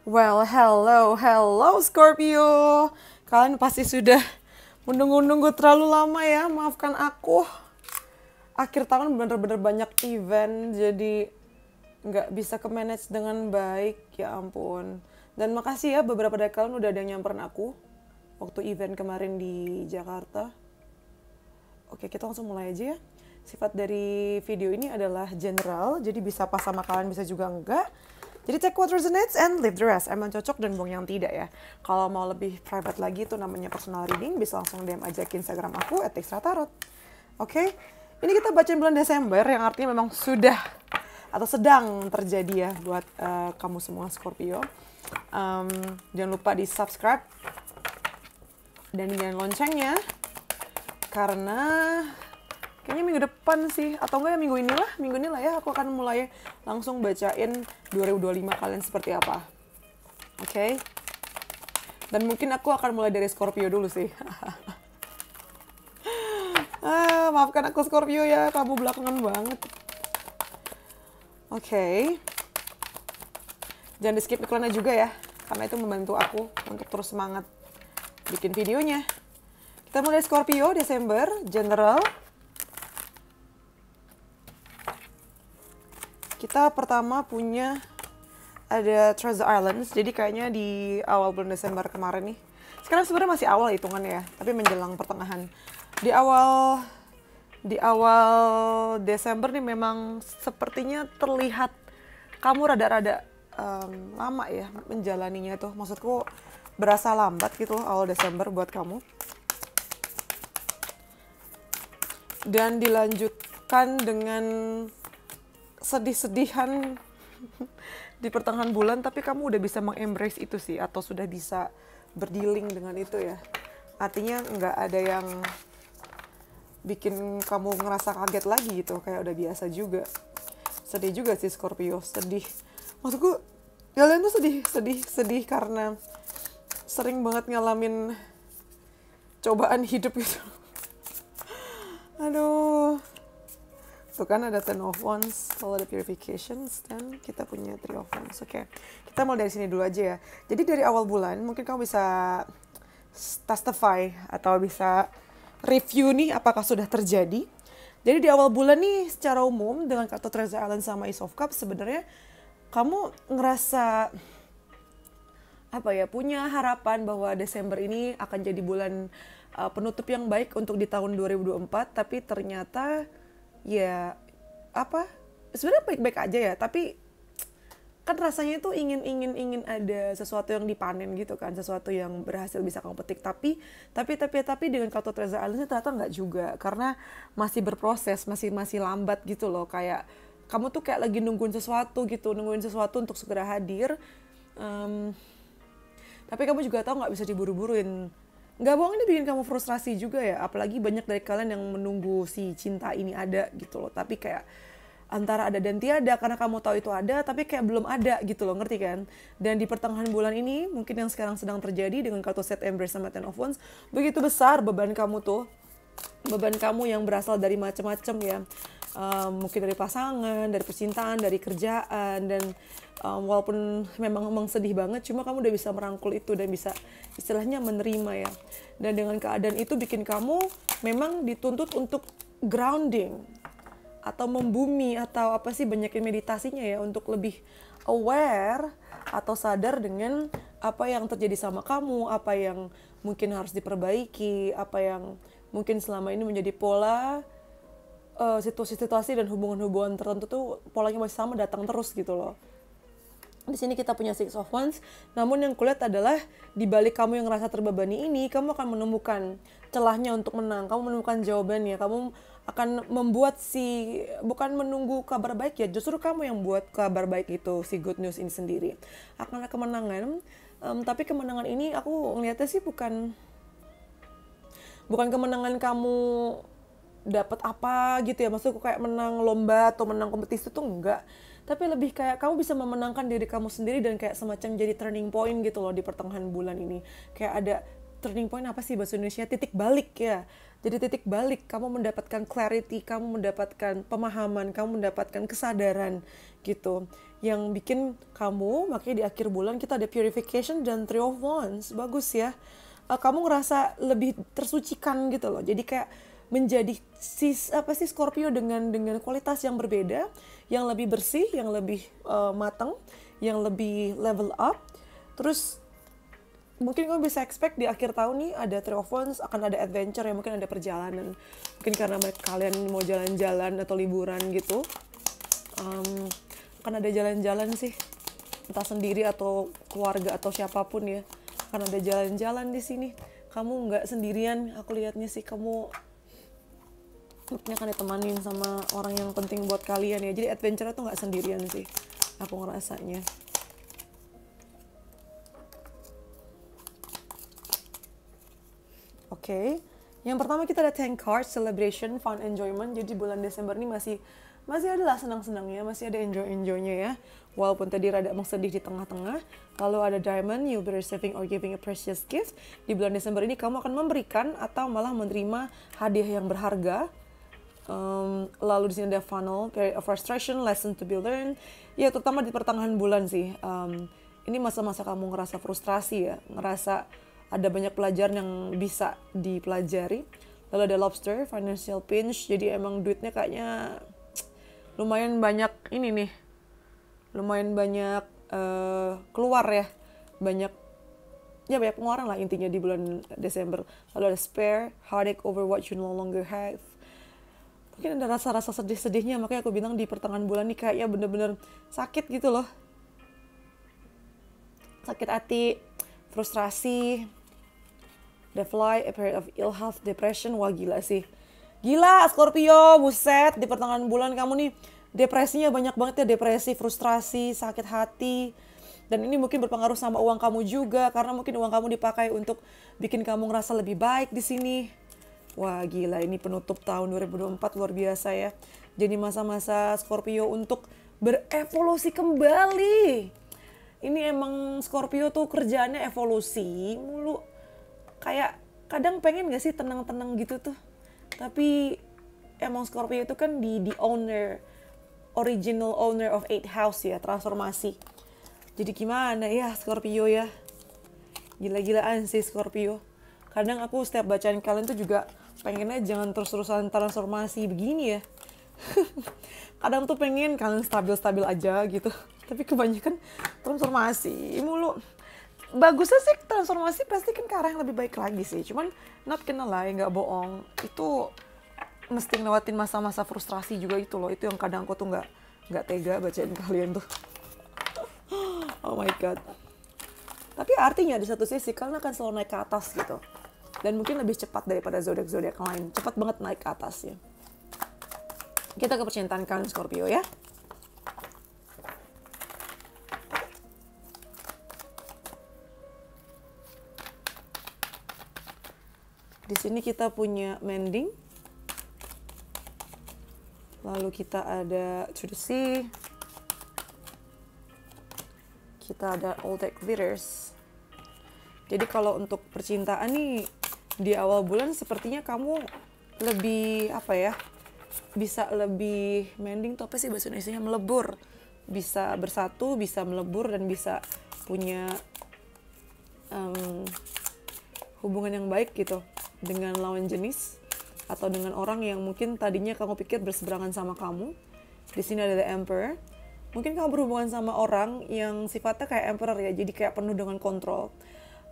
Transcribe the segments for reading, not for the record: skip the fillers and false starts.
Well, hello Scorpio. Kalian pasti sudah menunggu-nunggu terlalu lama ya, maafkan aku. Akhir tahun bener-bener banyak event, jadi nggak bisa ke-manage dengan baik, ya ampun. Dan makasih ya beberapa dari kalian udah ada yang nyamperin aku waktu event kemarin di Jakarta. Oke, kita langsung mulai aja ya. Sifat dari video ini adalah general, jadi bisa pas sama kalian, bisa juga enggak. Jadi take what resonates and leave the rest. Emang cocok dan buang yang tidak ya. Kalau mau lebih private lagi itu namanya personal reading, bisa langsung DM aja ke Instagram aku @textratarot. Oke, ini kita bacain bulan Desember yang artinya memang sudah atau sedang terjadi ya buat kamu semua Scorpio. Jangan lupa di subscribe dan nyalain loncengnya karena kayaknya minggu depan sih, atau enggak ya minggu inilah ya aku akan mulai langsung bacain 2025 kalian seperti apa. Oke? Dan mungkin aku akan mulai dari Scorpio dulu sih. Maafkan aku Scorpio ya, kamu belakangan banget. Oke. Jangan di skip iklannya juga ya, karena itu membantu aku untuk terus semangat bikin videonya. Kita mulai Scorpio Desember, general. Kita pertama punya ada Treasure Islands, jadi kayaknya di awal bulan Desember kemarin nih. Sekarang sebenarnya masih awal hitungannya ya, tapi menjelang pertengahan. Di awal Desember nih memang sepertinya terlihat kamu rada-rada lama ya menjalaninya tuh. Maksudku berasa lambat gitu loh awal Desember buat kamu. Dan dilanjutkan dengan sedih-sedihan di pertengahan bulan, tapi kamu udah bisa mengembrace itu sih, atau sudah bisa berdealing dengan itu ya. Artinya nggak ada yang bikin kamu ngerasa kaget lagi gitu, kayak udah biasa juga. Sedih juga sih Scorpio, sedih. Maksudku kalian tuh sedih karena sering banget ngalamin cobaan hidup gitu. Aduh. Tuh kan ada Ten of Wands, kalau ada purifications, dan kita punya Three of Wands. Oke, kita mulai dari sini dulu aja ya. Jadi dari awal bulan, mungkin kamu bisa testify atau bisa review nih apakah sudah terjadi. Jadi di awal bulan nih secara umum dengan kartu Treasure Island sama Ace of Cups, sebenarnya kamu ngerasa apa ya, punya harapan bahwa Desember ini akan jadi bulan penutup yang baik untuk di tahun 2024, tapi ternyata ya apa sebenarnya baik-baik aja ya, tapi kan rasanya itu ingin ada sesuatu yang dipanen gitu kan, sesuatu yang berhasil bisa kamu petik, tapi dengan kartu Treasure Island ternyata nggak juga, karena masih berproses, masih lambat gitu loh, kayak kamu tuh kayak lagi nungguin sesuatu untuk segera hadir, tapi kamu juga tahu nggak bisa diburu-buruin. Nggak bohong, ini bikin kamu frustrasi juga ya, apalagi banyak dari kalian yang menunggu si cinta ini ada gitu loh, tapi kayak antara ada dan tiada, karena kamu tahu itu ada tapi kayak belum ada gitu loh, ngerti kan? Dan di pertengahan bulan ini mungkin yang sekarang sedang terjadi dengan kartu Set Embrace sama Ten of Wands, begitu besar beban kamu yang berasal dari macam-macam ya, mungkin dari pasangan, dari percintaan, dari kerjaan, dan walaupun memang sedih banget, cuma kamu udah bisa merangkul itu dan bisa istilahnya menerima ya. Dan dengan keadaan itu bikin kamu memang dituntut untuk grounding atau membumi, atau apa sih, banyakin meditasinya ya, untuk lebih aware atau sadar dengan apa yang terjadi sama kamu, apa yang mungkin harus diperbaiki, apa yang mungkin selama ini menjadi pola situasi-situasi dan hubungan-hubungan tertentu tuh polanya masih sama, datang terus gitu loh. Di sini kita punya Six of Wands, namun yang kulihat adalah di balik kamu yang ngerasa terbebani ini, kamu akan menemukan celahnya untuk menang, kamu menemukan jawabannya, kamu akan membuat bukan menunggu kabar baik ya, justru kamu yang buat kabar baik itu, si good news ini sendiri. Akan ada kemenangan, tapi kemenangan ini aku ngeliatnya sih bukan kemenangan kamu dapat apa gitu ya, maksudku kayak menang lomba atau menang kompetisi tuh enggak, tapi lebih kayak kamu bisa memenangkan diri kamu sendiri dan kayak semacam jadi turning point gitu loh di pertengahan bulan ini. Kayak ada turning point, apa sih bahasa Indonesia, titik balik ya. Jadi titik balik, kamu mendapatkan clarity, kamu mendapatkan pemahaman, kamu mendapatkan kesadaran gitu. yang bikin kamu, makanya di akhir bulan kita ada purification dan Three of Wands. Bagus ya. Kamu ngerasa lebih tersucikan gitu loh. Jadi kayak menjadi Scorpio dengan kualitas yang berbeda, yang lebih bersih, yang lebih matang, yang lebih level up. Terus mungkin kamu bisa expect di akhir tahun nih ada Three of Wands, akan ada adventure ya, mungkin ada perjalanan. Mungkin karena kalian mau jalan-jalan atau liburan gitu. Akan ada jalan-jalan sih. Entah sendiri atau keluarga atau siapapun ya. Akan ada jalan-jalan di sini. Kamu nggak sendirian, aku lihatnya sih kamu mungkin akan ditemanin sama orang yang penting buat kalian ya. Jadi adventure tuh nggak sendirian sih, aku ngerasanya. Oke. Yang pertama kita ada 10 cards, celebration, fun, enjoyment. Jadi bulan Desember ini masih ada lah senang-senangnya, masih ada enjoy-enjoynya ya. Walaupun tadi rada sedih di tengah-tengah. Lalu ada diamond, you'll be receiving or giving a precious gift. Di bulan Desember ini kamu akan memberikan atau malah menerima hadiah yang berharga. Lalu di sini ada funnel, period of frustration, lesson to be learned. Ya terutama di pertengahan bulan sih. Ini masa-masa kamu ngerasa frustrasi ya, ngerasa ada banyak pelajaran yang bisa dipelajari. Lalu ada lobster, financial pinch. Jadi emang duitnya kayaknya lumayan banyak ini nih. Lumayan banyak keluar ya. Banyak pengeluaran lah intinya di bulan Desember. Lalu ada spare, heartache over what you no longer have. Mungkin ada rasa-rasa sedih-sedihnya, makanya aku bilang di pertengahan bulan ini kayaknya bener-bener sakit gitu loh. Sakit hati, frustrasi. The fly, a period of ill health, depression. Wah gila sih. Gila Scorpio, buset. Di pertengahan bulan kamu nih depresinya banyak banget ya. Depresi, frustrasi, sakit hati. Dan ini mungkin berpengaruh sama uang kamu juga. Karena mungkin uang kamu dipakai untuk bikin kamu ngerasa lebih baik di sini. Wah gila, ini penutup tahun 2024 luar biasa ya. Jadi masa-masa Scorpio untuk berevolusi kembali. Ini emang Scorpio tuh kerjaannya evolusi mulu. Kayak kadang pengen gak sih tenang-tenang gitu tuh. Tapi emang Scorpio itu kan the owner, original owner of 8 house ya, transformasi. Jadi gimana ya Scorpio ya. Gila-gilaan sih Scorpio. Kadang aku setiap bacaan kalian tuh juga pengennya jangan terus-terusan transformasi begini ya. Kadang tuh pengen kalian stabil-stabil aja gitu. Tapi kebanyakan transformasi mulu. Bagusnya sih transformasi pasti kan ke arah yang lebih baik lagi sih. Cuman not gonna lie, gak bohong. Itu mesti ngelewatin masa-masa frustrasi juga itu loh. Itu yang kadang aku tuh gak tega bacain kalian tuh. Oh my god. Tapi artinya di satu sisi kalian akan selalu naik ke atas gitu. Dan mungkin lebih cepat daripada zodiak-zodiak lain. Cepat banget naik ke atas ya. Kita ke percintaan kalian Scorpio ya. Di sini kita punya mending. Lalu kita ada to the sea. Kita ada all that glitters. Jadi kalau untuk percintaan nih di awal bulan sepertinya kamu lebih bisa lebih mending tuh apa sih bahasa Indonesianya, melebur, bisa bersatu, bisa melebur dan bisa punya hubungan yang baik gitu dengan lawan jenis atau dengan orang yang mungkin tadinya kamu pikir berseberangan sama kamu. Di sini ada the Emperor. Mungkin kamu berhubungan sama orang yang sifatnya kayak Emperor ya, jadi kayak penuh dengan kontrol.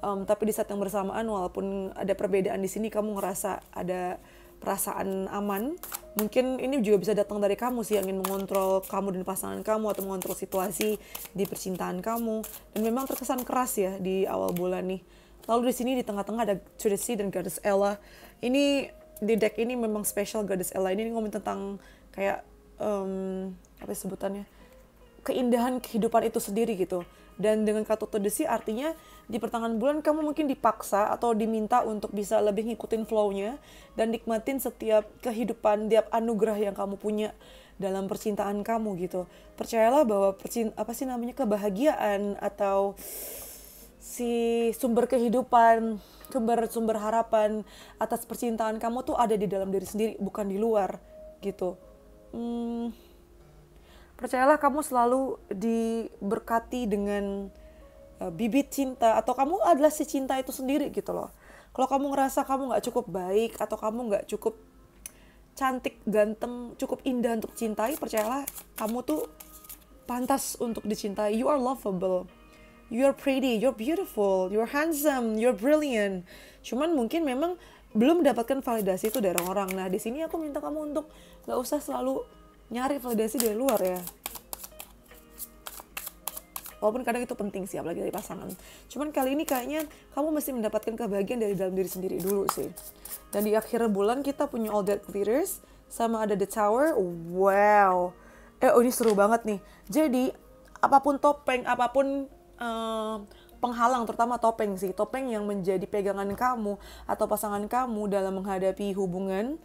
Tapi di saat yang bersamaan walaupun ada perbedaan di sini kamu ngerasa ada perasaan aman. Mungkin ini juga bisa datang dari kamu sih yang ingin mengontrol kamu dan pasangan kamu atau mengontrol situasi di percintaan kamu. Dan memang terkesan keras ya di awal bulan nih. Lalu di sini di tengah-tengah ada To the Sea dan Goddess Ella. Ini di deck ini memang special Goddess Ella. Ini ngomong tentang kayak apa sebutannya? Keindahan kehidupan itu sendiri gitu. Dan dengan kata To the Sea artinya di pertengahan bulan kamu mungkin dipaksa atau diminta untuk bisa lebih ngikutin flow-nya dan nikmatin setiap kehidupan, tiap anugerah yang kamu punya dalam percintaan kamu gitu. Percayalah bahwa kebahagiaan atau si sumber kehidupan, sumber harapan atas percintaan kamu tuh ada di dalam diri sendiri, bukan di luar gitu. Percayalah kamu selalu diberkati dengan bibit cinta, atau kamu adalah si cinta itu sendiri gitu loh. Kalau kamu ngerasa kamu nggak cukup baik, atau kamu nggak cukup cantik, ganteng, cukup indah untuk cintai, percayalah kamu tuh pantas untuk dicintai. You are lovable, you are pretty, you're beautiful, you're handsome, you're brilliant. Cuman mungkin memang belum mendapatkan validasi itu dari orang. Nah di sini aku minta kamu untuk nggak usah selalu nyari validasi dari luar ya. Walaupun kadang itu penting sih, apalagi dari pasangan. Cuman kali ini kayaknya kamu mesti mendapatkan kebahagiaan dari dalam diri sendiri dulu sih. Dan di akhir bulan kita punya All That Glitters, sama ada The Tower. Wow. Ini seru banget nih. Jadi, apapun topeng, apapun penghalang, terutama topeng sih. Topeng yang menjadi pegangan kamu atau pasangan kamu dalam menghadapi hubungan,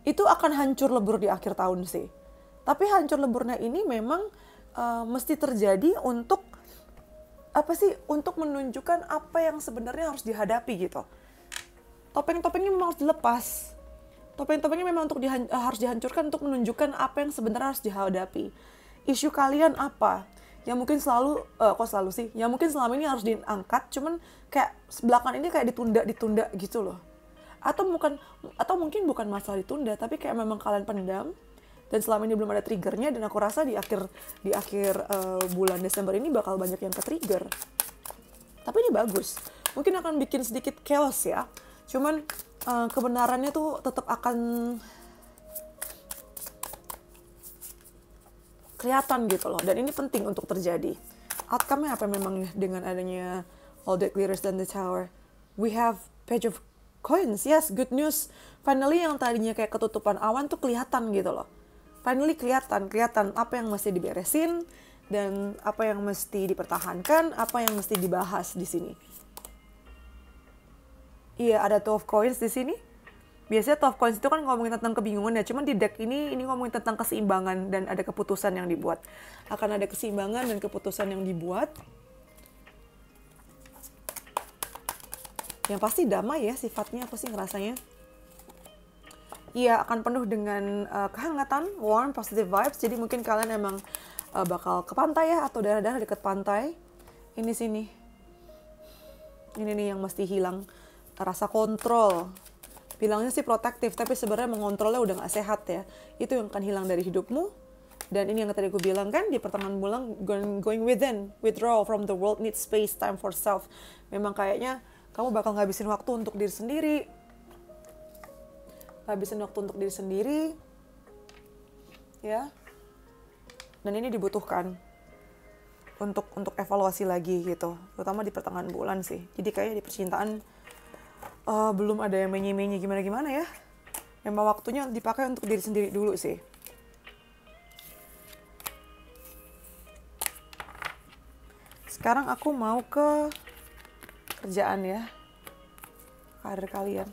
itu akan hancur lebur di akhir tahun sih. Tapi hancur leburnya ini memang mesti terjadi untuk untuk menunjukkan apa yang sebenarnya harus dihadapi gitu. Topeng-topengnya memang harus dilepas. Topeng-topengnya memang harus dihancurkan untuk menunjukkan apa yang sebenarnya harus dihadapi. Isu kalian apa? Yang mungkin yang mungkin selama ini harus diangkat, cuman kayak belakangan ini kayak ditunda gitu loh. Atau mungkin bukan masalah ditunda, tapi kayak memang kalian pendam. Dan selama ini belum ada triggernya, dan aku rasa di akhir bulan Desember ini bakal banyak yang ke-trigger. Tapi ini bagus. Mungkin akan bikin sedikit chaos ya. Cuman kebenarannya tuh tetap akan kelihatan gitu loh. Dan ini penting untuk terjadi. Outcome-nya apa memang dengan adanya All That Glitters dan The Tower? We have Page of Coins. Yes, good news. Finally yang tadinya kayak ketutupan awan tuh kelihatan gitu loh. Finally kelihatan apa yang mesti diberesin dan apa yang mesti dipertahankan, apa yang mesti dibahas di sini. Iya, ada Two of Coins di sini. Biasanya Two of Coins itu kan ngomongin tentang kebingungan ya, cuman di deck ini ngomongin tentang keseimbangan dan ada keputusan yang dibuat. Akan ada keseimbangan dan keputusan yang dibuat. Yang pasti damai ya sifatnya, aku sih ngerasanya. Iya, akan penuh dengan kehangatan, warm, positive vibes. Jadi mungkin kalian emang bakal ke pantai ya, atau daerah-daerah dekat pantai. Ini sini. Ini nih yang mesti hilang. Rasa kontrol. Bilangnya sih protektif, tapi sebenarnya mengontrolnya udah gak sehat ya. Itu yang akan hilang dari hidupmu. Dan ini yang tadi aku bilang kan, di pertengahan bulan, going within, withdraw from the world, need space, time for self. Memang kayaknya kamu bakal ngabisin waktu untuk diri sendiri. Habisin waktu untuk diri sendiri, ya. Dan ini dibutuhkan untuk evaluasi lagi gitu, terutama di pertengahan bulan sih. Jadi kayaknya di percintaan belum ada yang menye-menye gimana ya. Memang waktunya dipakai untuk diri sendiri dulu sih. Sekarang aku mau ke kerjaan ya, karir kalian.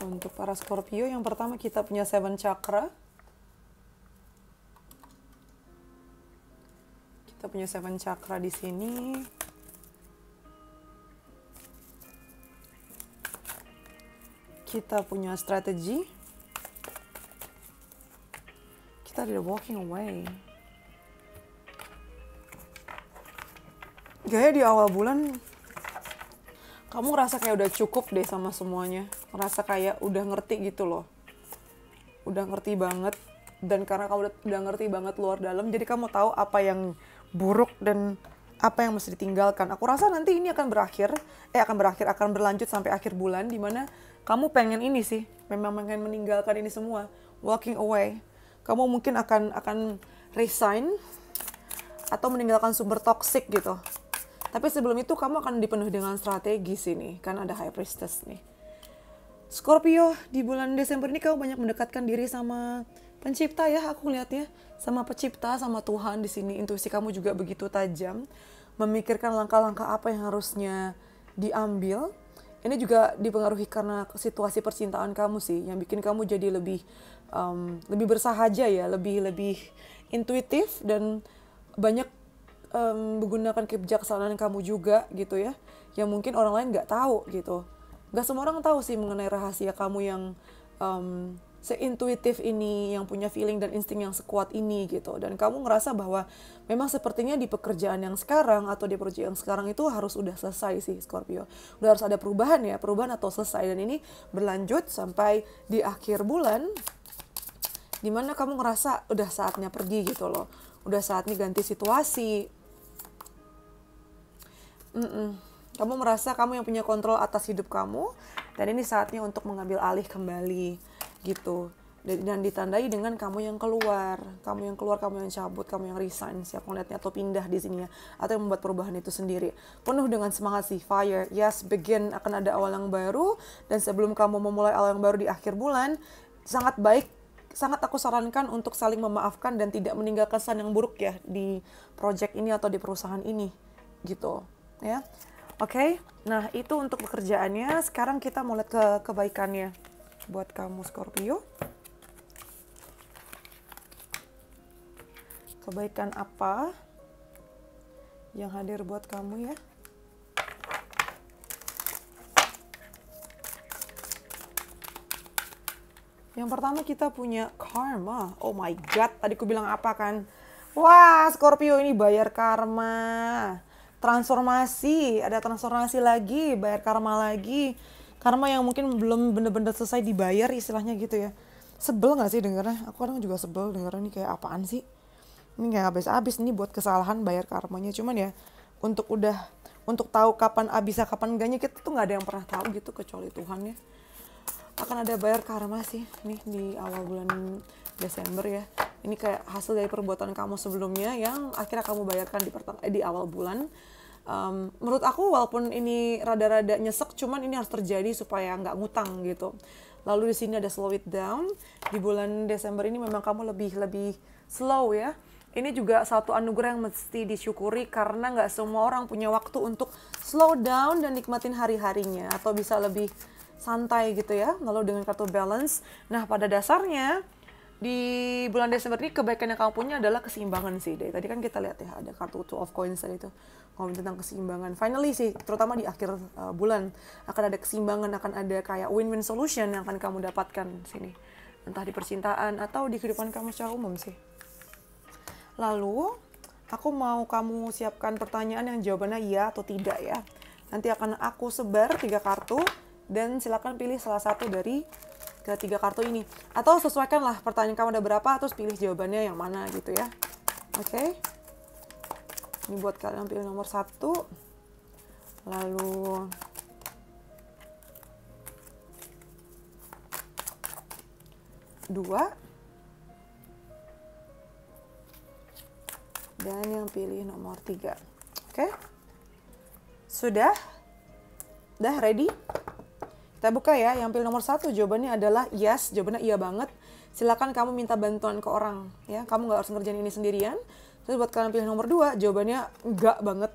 Untuk para Scorpio, yang pertama kita punya Seven Chakra. Kita punya Seven Chakra di sini. Kita punya strategi. Kita ada walking away. Gaya di awal bulan kamu ngerasa kayak udah cukup deh sama semuanya. Ngerasa kayak udah ngerti gitu loh. Udah ngerti banget. Dan karena kamu udah ngerti banget luar dalam, jadi kamu tahu apa yang buruk dan apa yang mesti ditinggalkan. Aku rasa nanti ini akan berlanjut sampai akhir bulan, dimana kamu pengen ini sih. Memang pengen meninggalkan ini semua. Walking away. Kamu mungkin akan resign atau meninggalkan sumber toksik gitu. Tapi sebelum itu kamu akan dipenuhi dengan strategi sini. Kan ada High Priestess nih. Scorpio, di bulan Desember ini kamu banyak mendekatkan diri sama pencipta ya, aku lihatnya. Sama pencipta, sama Tuhan di sini. Intuisi kamu juga begitu tajam. Memikirkan langkah-langkah apa yang harusnya diambil. Ini juga dipengaruhi karena situasi percintaan kamu sih. Yang bikin kamu jadi lebih bersahaja ya. Lebih intuitif dan banyak menggunakan kebijaksanaan kamu juga gitu ya. yang mungkin orang lain nggak tahu gitu. Nggak semua orang tahu sih mengenai rahasia kamu yang seintuitif ini, yang punya feeling dan insting yang sekuat ini gitu. Dan kamu ngerasa bahwa memang sepertinya di pekerjaan yang sekarang atau di proyek yang sekarang itu harus udah selesai sih Scorpio. Udah harus ada perubahan ya, perubahan atau selesai. Dan ini berlanjut sampai di akhir bulan, dimana kamu ngerasa udah saatnya pergi gitu loh. Udah saatnya ganti situasi. Kamu merasa kamu yang punya kontrol atas hidup kamu, dan ini saatnya untuk mengambil alih kembali gitu. Dan ditandai dengan kamu yang keluar, kamu yang cabut, kamu yang resign, siapa ngeliatnya, atau pindah di sini ya, atau yang membuat perubahan itu sendiri. Penuh dengan semangat sih, fire, yes, begin, akan ada awal yang baru. Dan sebelum kamu memulai awal yang baru di akhir bulan, sangat baik, sangat aku sarankan untuk saling memaafkan dan tidak meninggalkan kesan yang buruk ya di project ini atau di perusahaan ini gitu ya. Oke, nah itu untuk pekerjaannya. Sekarang kita mau lihat ke kebaikannya buat kamu Scorpio. Kebaikan apa yang hadir buat kamu ya? Yang pertama kita punya karma. Oh my god, tadi aku bilang apa kan? Wah, Scorpio ini bayar karma. Transformasi, ada transformasi lagi, bayar karma lagi. Karma yang mungkin belum bener-bener selesai dibayar istilahnya gitu ya. Sebel gak sih dengernya? Aku kadang juga sebel dengernya, ini kayak apaan sih? Ini kayak habis-habis nih buat kesalahan bayar karmanya. Cuman ya untuk tahu kapan bisa kapan enggaknya kita tuh gak ada yang pernah tahu gitu kecuali Tuhan ya. Akan ada bayar karma sih nih di awal bulan Desember ya. Ini kayak hasil dari perbuatan kamu sebelumnya yang akhirnya kamu bayarkan di awal bulan. Menurut aku walaupun ini rada-rada nyesek, cuman ini harus terjadi supaya nggak ngutang gitu. Lalu di sini ada slow it down. Di bulan Desember ini memang kamu lebih slow ya. Ini juga satu anugerah yang mesti disyukuri karena nggak semua orang punya waktu untuk slow down dan nikmatin hari-harinya atau bisa lebih santai gitu ya. Lalu dengan kartu balance. Nah pada dasarnya di bulan Desember ini kebaikan yang kamu punya adalah keseimbangan sih. Dari tadi kan kita lihat ya ada kartu Two of Coins tadi itu ngomongin tentang keseimbangan. Finally sih, terutama di akhir bulan akan ada keseimbangan, akan ada kayak win-win solution yang akan kamu dapatkan sini. Entah di percintaan atau di kehidupan kamu secara umum sih. Lalu aku mau kamu siapkan pertanyaan yang jawabannya iya atau tidak ya. Nanti akan aku sebar 3 kartu dan silakan pilih salah satu dari ketiga kartu ini. Atau sesuaikanlah pertanyaan kamu ada berapa, terus pilih jawabannya yang mana gitu ya. Oke. Ini buat kalian pilih nomor 1. Lalu dua. Dan yang pilih nomor 3. Oke. Sudah? Udah ready? Kita buka ya, yang pilih nomor 1 jawabannya adalah yes, jawabannya iya banget. Silakan kamu minta bantuan ke orang ya, kamu nggak harus ngerjain ini sendirian. Terus buat kalian pilih nomor 2 jawabannya enggak banget,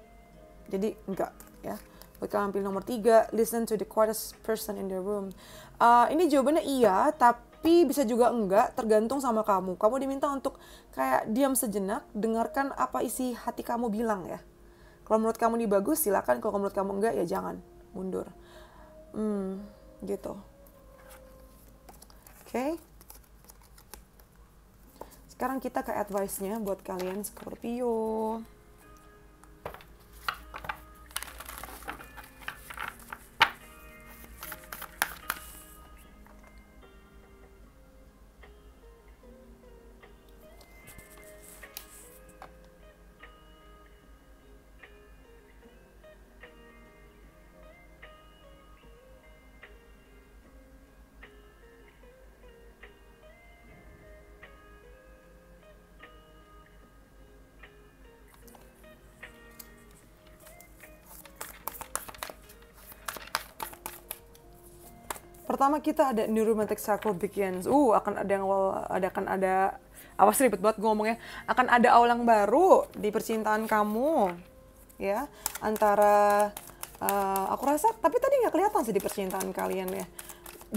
jadi enggak ya. Buat kalian pilih nomor 3, listen to the quietest person in the room. Ini jawabannya iya, tapi bisa juga enggak, tergantung sama kamu. Kamu diminta untuk kayak diam sejenak, dengarkan apa isi hati kamu bilang ya. Kalau menurut kamu ini bagus silakan, kalau menurut kamu enggak ya jangan, mundur. Gitu. Oke. Sekarang kita ke advice-nya buat kalian Scorpio. Pertama kita ada New Romantic Cycle Begins. Akan ada awas ribet banget gue ngomongnya. Akan ada awal yang baru di percintaan kamu, ya. Antara aku rasa, tapi tadi nggak kelihatan sih di percintaan kalian ya.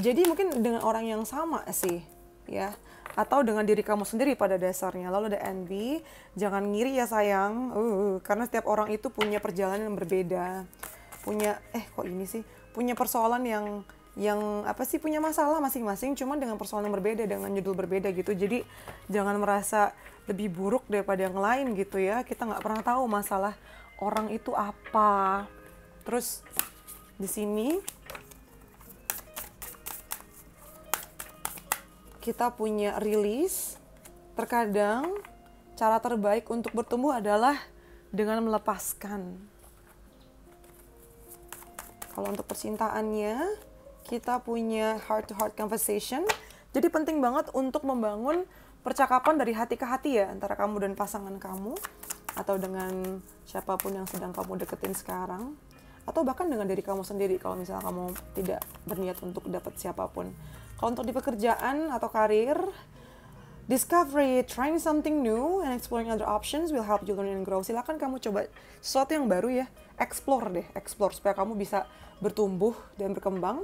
Jadi mungkin dengan orang yang sama sih, ya. Atau dengan diri kamu sendiri pada dasarnya. Lalu ada envy, jangan ngiri ya sayang, karena setiap orang itu punya perjalanan yang berbeda. kok ini sih, punya persoalan yang apa sih, punya masalah masing-masing, cuman dengan persoalan yang berbeda, dengan judul berbeda gitu. Jadi jangan merasa lebih buruk daripada yang lain gitu ya. Kita nggak pernah tahu masalah orang itu apa. Terus di sini kita punya release. Terkadang cara terbaik untuk bertumbuh adalah dengan melepaskan. Kalau untuk percintaannya, kita punya heart-to-heart conversation. Jadi penting banget untuk membangun percakapan dari hati ke hati ya, antara kamu dan pasangan kamu, atau dengan siapapun yang sedang kamu deketin sekarang, atau bahkan dengan diri kamu sendiri kalau misalnya kamu tidak berniat untuk dapat siapapun. Kalau untuk di pekerjaan atau karir, discovery, trying something new, and exploring other options will help you learn and grow. Silakan kamu coba sesuatu yang baru ya, explore supaya kamu bisa bertumbuh dan berkembang.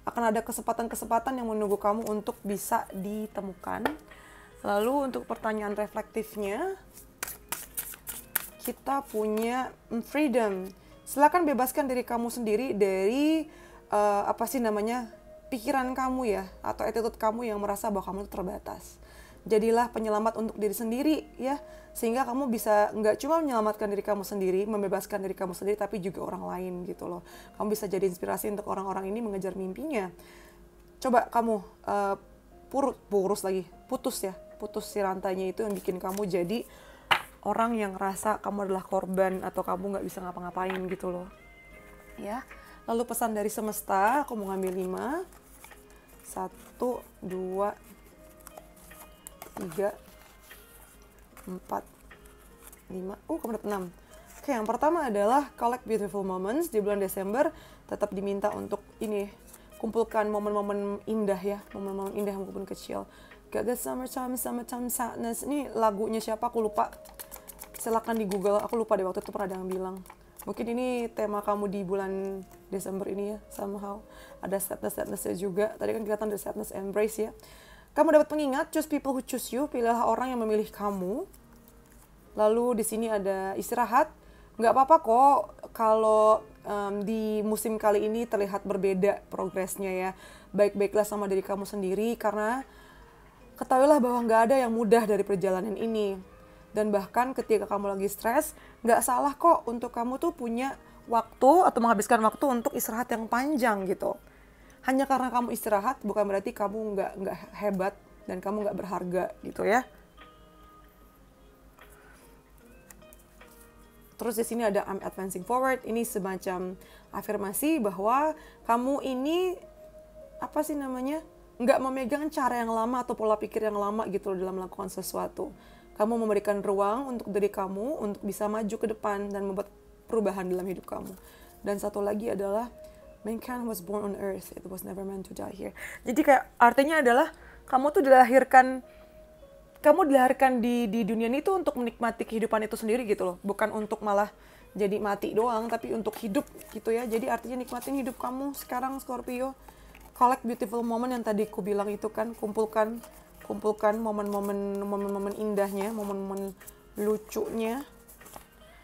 Akan ada kesempatan-kesempatan yang menunggu kamu untuk bisa ditemukan. Lalu untuk pertanyaan reflektifnya, kita punya freedom. Silakan bebaskan diri kamu sendiri dari pikiran kamu ya, atau attitude kamu yang merasa bahwa kamu terbatas. Jadilah penyelamat untuk diri sendiri ya, sehingga kamu bisa nggak cuma menyelamatkan diri kamu sendiri, membebaskan diri kamu sendiri, tapi juga orang lain gitu loh. Kamu bisa jadi inspirasi untuk orang-orang ini mengejar mimpinya. Coba kamu putus si rantainya itu yang bikin kamu jadi orang yang ngerasa kamu adalah korban atau kamu nggak bisa ngapa-ngapain gitu loh. Ya. Lalu pesan dari semesta, aku mau ngambil 5. 1, 2, 3, 4, 5. Kamu dapat 6. Oke, yang pertama adalah collect beautiful moments. Di bulan Desember tetap diminta untuk ini, kumpulkan momen-momen indah ya, momen-momen indah maupun kecil. Got the summertime sadness. Ini lagunya siapa? Aku lupa. Silakan di Google. Aku lupa deh, waktu itu pernah ada yang bilang. Mungkin ini tema kamu di bulan Desember ini ya, somehow. Ada sadness-sadnessnya juga. Tadi kan kelihatan ada sadness embrace ya. Kamu dapat pengingat, choose people who choose you. Pilihlah orang yang memilih kamu. Lalu di sini ada istirahat. Nggak apa-apa kok kalau di musim kali ini terlihat berbeda progresnya ya. Baik-baiklah sama diri kamu sendiri, karena ketahuilah bahwa nggak ada yang mudah dari perjalanan ini. Dan bahkan ketika kamu lagi stres, nggak salah kok untuk kamu tuh punya waktu atau menghabiskan waktu untuk istirahat yang panjang gitu. Hanya karena kamu istirahat bukan berarti kamu nggak hebat dan kamu nggak berharga gitu ya. Terus di sini ada I'm advancing forward. Ini semacam afirmasi bahwa kamu ini nggak memegang cara yang lama atau pola pikir yang lama gitu loh dalam melakukan sesuatu. Kamu memberikan ruang untuk diri kamu untuk bisa maju ke depan dan membuat perubahan dalam hidup kamu. Dan satu lagi adalah mankind was born on earth, it was never meant to die here. Jadi kayak artinya adalah kamu tuh dilahirkan di dunia ini tuh untuk menikmati kehidupan itu sendiri gitu loh. Bukan untuk malah jadi mati doang, tapi untuk hidup gitu ya. Jadi artinya nikmatin hidup kamu sekarang, Scorpio. Collect beautiful moment yang tadi aku bilang itu kan, kumpulkan momen-momen indahnya, momen-momen lucunya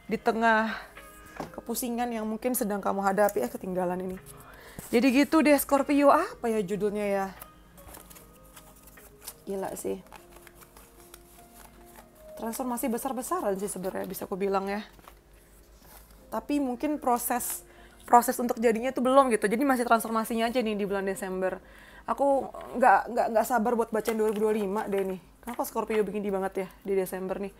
di tengah kepusingan yang mungkin sedang kamu hadapi. Ketinggalan ini. Jadi gitu deh Scorpio, apa ya judulnya ya? Gila sih. Transformasi besar-besaran sih sebenarnya bisa aku bilang ya. Tapi mungkin proses untuk jadinya itu belum gitu. Jadi masih transformasinya aja nih di bulan Desember. Aku nggak sabar buat bacain 2025 deh nih. Kenapa Scorpio begini banget ya di Desember nih?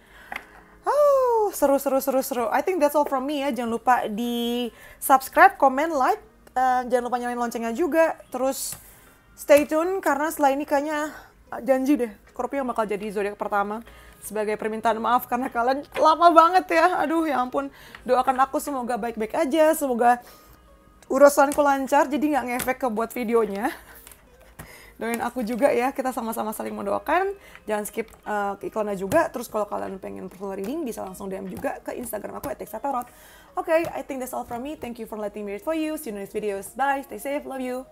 Seru. I think that's all from me ya. Jangan lupa di subscribe, comment, like. Jangan lupa nyalain loncengnya juga. Terus stay tune karena setelah ini kayaknya janji deh Scorpio bakal jadi zodiak pertama. Sebagai permintaan maaf karena kalian lama banget ya. Aduh ya ampun. Doakan aku semoga baik-baik aja. Semoga urusanku lancar jadi nggak ngefek ke buat videonya. Doain aku juga ya, kita sama-sama saling mendoakan. Jangan skip iklannya juga. Terus kalau kalian pengen personal reading bisa langsung DM juga ke Instagram aku @texatarot. Okay, I think that's all from me. Thank you for letting me read for you. See you in the next videos. Bye, stay safe, love you.